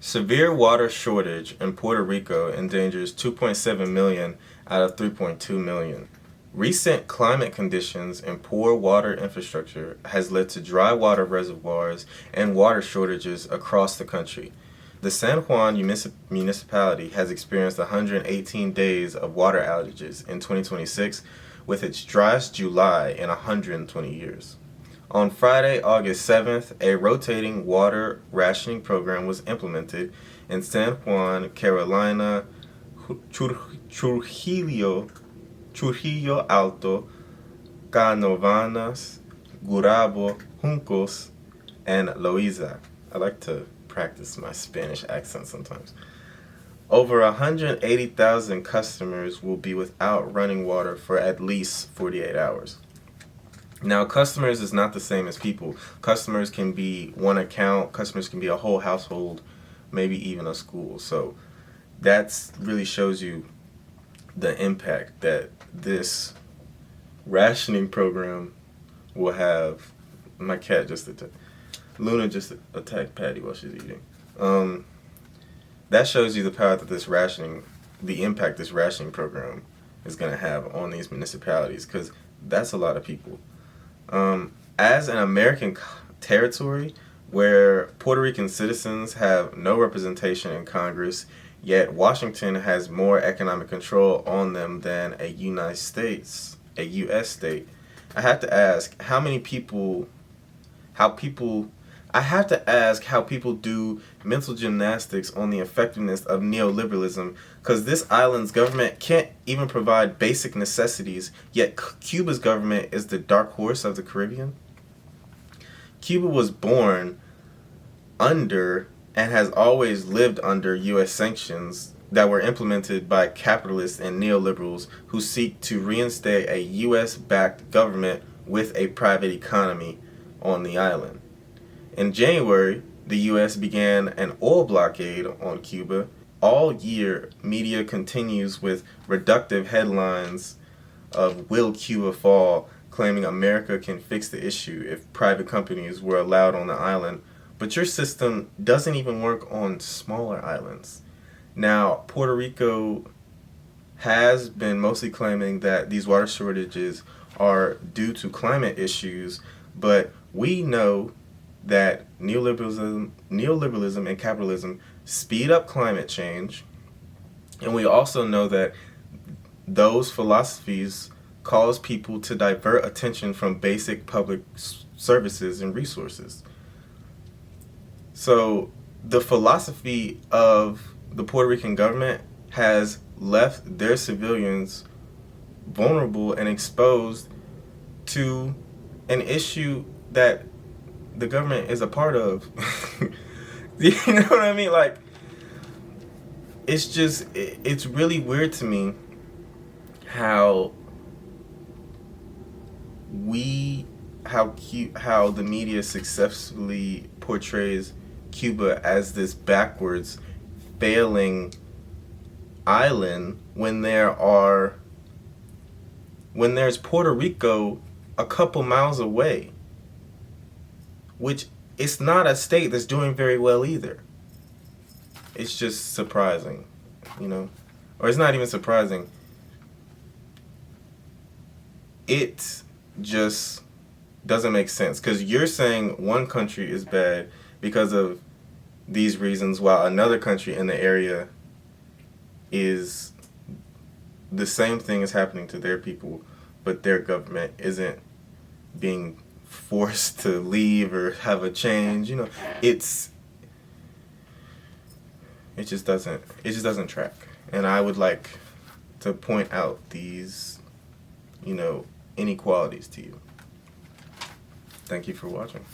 Severe water shortage in Puerto Rico endangers 2.7 million out of 3.2 million. Recent climate conditions and poor water infrastructure has led to dry water reservoirs and water shortages across the country. The San Juan municipality has experienced 118 days of water outages in 2026, with its driest July in 120 years. On Friday, August 7th, a rotating water rationing program was implemented in San Juan, Carolina, Trujillo Alto, Canovanas, Gurabo, Juncos, and Loiza. I like to practice my Spanish accent sometimes. Over 180,000 customers will be without running water for at least 48 hours. Now, customers is not the same as people. Customers can be one account, customers can be a whole household, maybe even a school. So that really shows you the impact that this rationing program will have. My cat just attacked. Luna just attacked Patty while she's eating. That shows you the power that the impact this rationing program is going to have on these municipalities, because that's a lot of people. As an American territory where Puerto Rican citizens have no representation in Congress, yet Washington has more economic control on them than a U.S. state, I have to ask how people do mental gymnastics on the effectiveness of neoliberalism, because this island's government can't even provide basic necessities, yet Cuba's government is the dark horse of the Caribbean. Cuba was born under and has always lived under U.S. sanctions that were implemented by capitalists and neoliberals who seek to reinstate a U.S.-backed government with a private economy on the island. In January, the U.S. began an oil blockade on Cuba. All year, media continues with reductive headlines of "Will Cuba Fall?", claiming America can fix the issue if private companies were allowed on the island. But your system doesn't even work on smaller islands. Now, Puerto Rico has been mostly claiming that these water shortages are due to climate issues, but we know that neoliberalism and capitalism speed up climate change, and we also know that those philosophies cause people to divert attention from basic public services and resources. So the philosophy of the Puerto Rican government has left their civilians vulnerable and exposed to an issue that the government is a part of. You know what I mean? Like, it's really weird to me how the media successfully portrays Cuba as this backwards, failing island when there's Puerto Rico a couple miles away, which it's not a state that's doing very well either. It's just surprising, or it's not even surprising. It just doesn't make sense, because you're saying one country is bad because of these reasons, while another country in the area is the same thing is happening to their people, but their government isn't being forced to leave or have a change. It just doesn't track. And I would like to point out these inequalities to you. Thank you for watching.